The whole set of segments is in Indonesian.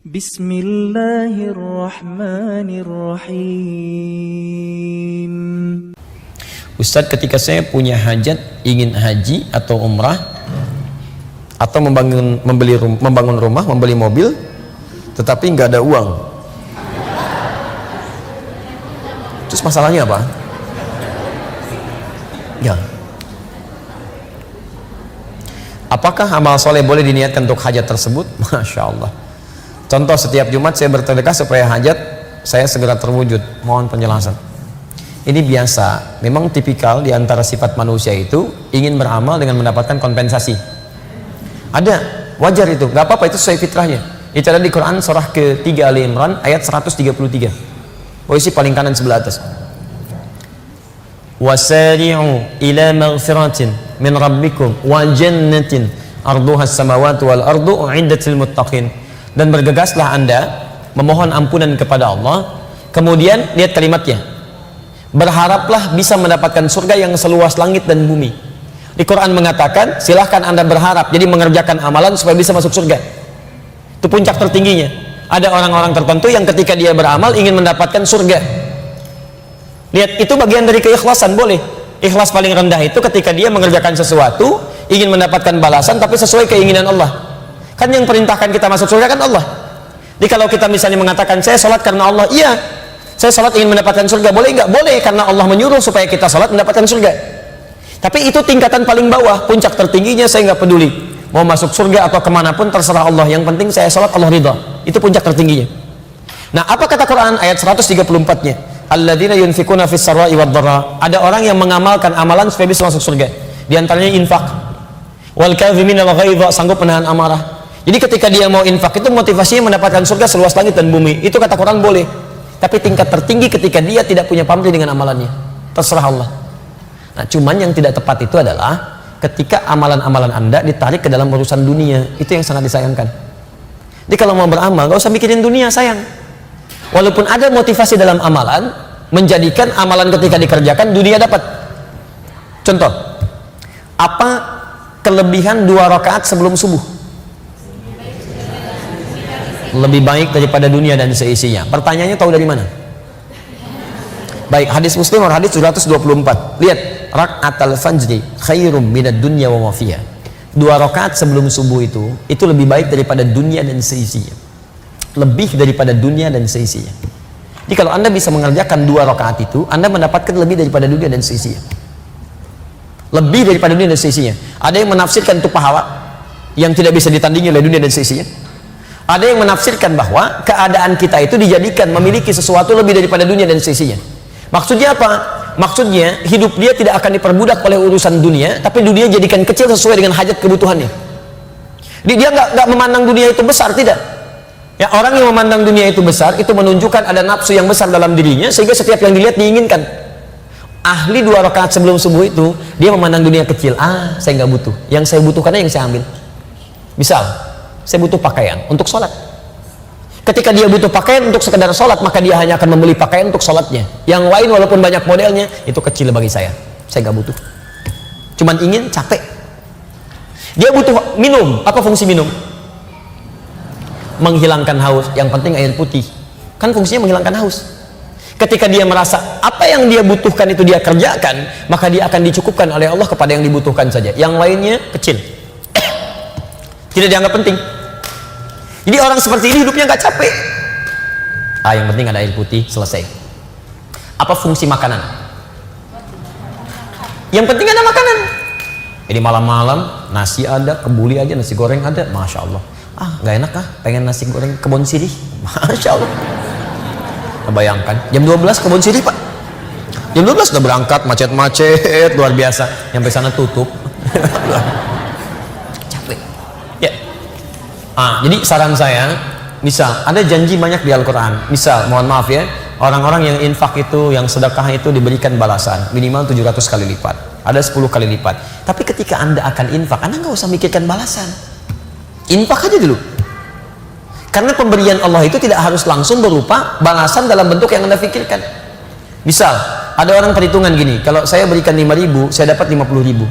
Bismillahirrahmanirrahim. Ustadz, ketika saya punya hajat ingin haji atau umrah atau membangun rumah, membeli mobil, tetapi nggak ada uang, terus masalahnya apa? Ya, apakah amal soleh boleh diniatkan untuk hajat tersebut? Masya Allah. Contoh, setiap Jumat saya bersedekah supaya hajat saya segera terwujud. Mohon penjelasan. Ini biasa, memang tipikal di antara sifat manusia itu ingin beramal dengan mendapatkan kompensasi. Ada, wajar itu, nggak apa-apa, itu sesuai fitrahnya. Itu ada di Quran surah ke-3 Ali Imran ayat 133. Posisi paling kanan sebelah atas. Wasari'u ila maghfiratin min rabbikum wa jannatin arduhas samawati wal ardu u'iddat lil muttaqin. Dan bergegaslah Anda memohon ampunan kepada Allah. Kemudian lihat kalimatnya, berharaplah bisa mendapatkan surga yang seluas langit dan bumi. Di Quran mengatakan silahkan Anda berharap, jadi mengerjakan amalan supaya bisa masuk surga. Itu puncak tertingginya. Ada orang-orang tertentu yang ketika dia beramal ingin mendapatkan surga. Lihat, itu bagian dari keikhlasan. Boleh. Ikhlas paling rendah itu ketika dia mengerjakan sesuatu ingin mendapatkan balasan tapi sesuai keinginan Allah. Kan yang perintahkan kita masuk surga kan Allah. Jadi kalau kita misalnya mengatakan saya sholat karena Allah, iya, saya sholat ingin mendapatkan surga, boleh nggak? Boleh, karena Allah menyuruh supaya kita sholat mendapatkan surga. Tapi itu tingkatan paling bawah. Puncak tertingginya saya nggak peduli mau masuk surga atau kemanapun, terserah Allah, yang penting saya sholat Allah ridha. Itu puncak tertingginya. Nah, apa kata Quran ayat 134-nya? Alladzina yunfikuna fis sarra'i wad dharra. Ada orang yang mengamalkan amalan supaya bisa masuk surga. Di antaranya infak. Wal kadhimina al ghaidha, sanggup menahan amarah. Jadi ketika dia mau infak itu motivasinya mendapatkan surga seluas langit dan bumi. Itu kata Quran boleh. Tapi tingkat tertinggi ketika dia tidak punya pamrih dengan amalannya. Terserah Allah. Nah, cuman yang tidak tepat itu adalah ketika amalan-amalan Anda ditarik ke dalam urusan dunia. Itu yang sangat disayangkan. Jadi kalau mau beramal, gak usah mikirin dunia, sayang. Walaupun ada motivasi dalam amalan, menjadikan amalan ketika dikerjakan dunia dapat. Contoh, apa kelebihan 2 rakaat sebelum subuh? Lebih baik daripada dunia dan seisinya. Pertanyaannya tahu dari mana? Baik, hadis Muslim atau hadis 724. Lihat, rakaatul fajri khairum minad dunya wa ma fiha. 2 rakaat sebelum subuh itu lebih baik daripada dunia dan seisinya. Lebih daripada dunia dan seisinya. Jadi kalau Anda bisa mengerjakan 2 rakaat itu, Anda mendapatkan lebih daripada dunia dan seisinya. Lebih daripada dunia dan seisinya. Ada yang menafsirkan itu pahala yang tidak bisa ditandingi oleh dunia dan seisinya. Ada yang menafsirkan bahwa keadaan kita itu dijadikan memiliki sesuatu lebih daripada dunia dan seisinya. Maksudnya apa? Maksudnya hidup dia tidak akan diperbudak oleh urusan dunia, tapi dunia jadikan kecil sesuai dengan hajat kebutuhannya. Dia nggak memandang dunia itu besar, tidak. Ya, orang yang memandang dunia itu besar itu menunjukkan ada nafsu yang besar dalam dirinya, sehingga setiap yang dilihat diinginkan. Ahli 2 rakaat sebelum subuh itu dia memandang dunia kecil. Saya nggak butuh. Yang saya butuhkannya yang saya ambil. Misal, saya butuh pakaian untuk sholat. Ketika dia butuh pakaian untuk sekedar sholat, maka dia hanya akan membeli pakaian untuk sholatnya. Yang lain walaupun banyak modelnya, itu kecil bagi saya nggak butuh. Cuman ingin, capek. Dia butuh minum. Apa fungsi minum? Menghilangkan haus. Yang penting air putih. Kan fungsinya menghilangkan haus. Ketika dia merasa apa yang dia butuhkan itu dia kerjakan, maka dia akan dicukupkan oleh Allah kepada yang dibutuhkan saja. Yang lainnya kecil, tidak dianggap penting. Jadi orang seperti ini hidupnya nggak capek. Yang penting ada air putih, selesai. Apa fungsi makanan? Yang penting ada makanan. Jadi malam-malam nasi ada, kebuli aja, nasi goreng ada, masya Allah. Nggak enak pengen nasi goreng kebun sirih, masya Allah. Bayangkan jam 12 kebun sirih, Pak. Jam 12 udah berangkat, macet-macet luar biasa. Sampai sana tutup. Jadi saran saya, misal ada janji banyak di Al-Quran, misal mohon maaf ya, orang-orang yang infak itu, yang sedekah itu diberikan balasan minimal 700 kali lipat, ada 10 kali lipat. Tapi ketika Anda akan infak, Anda nggak usah mikirkan balasan, infak aja dulu. Karena pemberian Allah itu tidak harus langsung berupa balasan dalam bentuk yang Anda pikirkan. Misal ada orang perhitungan gini, kalau saya berikan 5.000 saya dapat 50.000.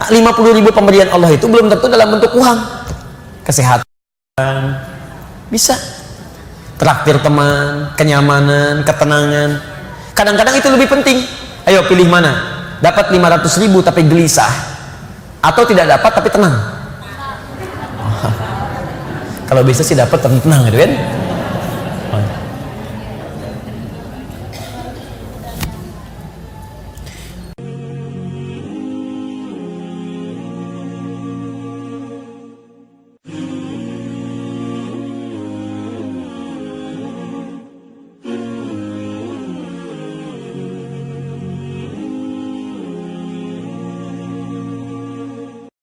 50.000 pemberian Allah itu belum tentu dalam bentuk uang. Kesehatan, Bisa. Traktir teman, kenyamanan, ketenangan. Kadang-kadang itu lebih penting. Ayo pilih mana? Dapat 500.000 tapi gelisah, atau tidak dapat tapi tenang? Kalau bisa sih dapat tapi tenang, gitu kan?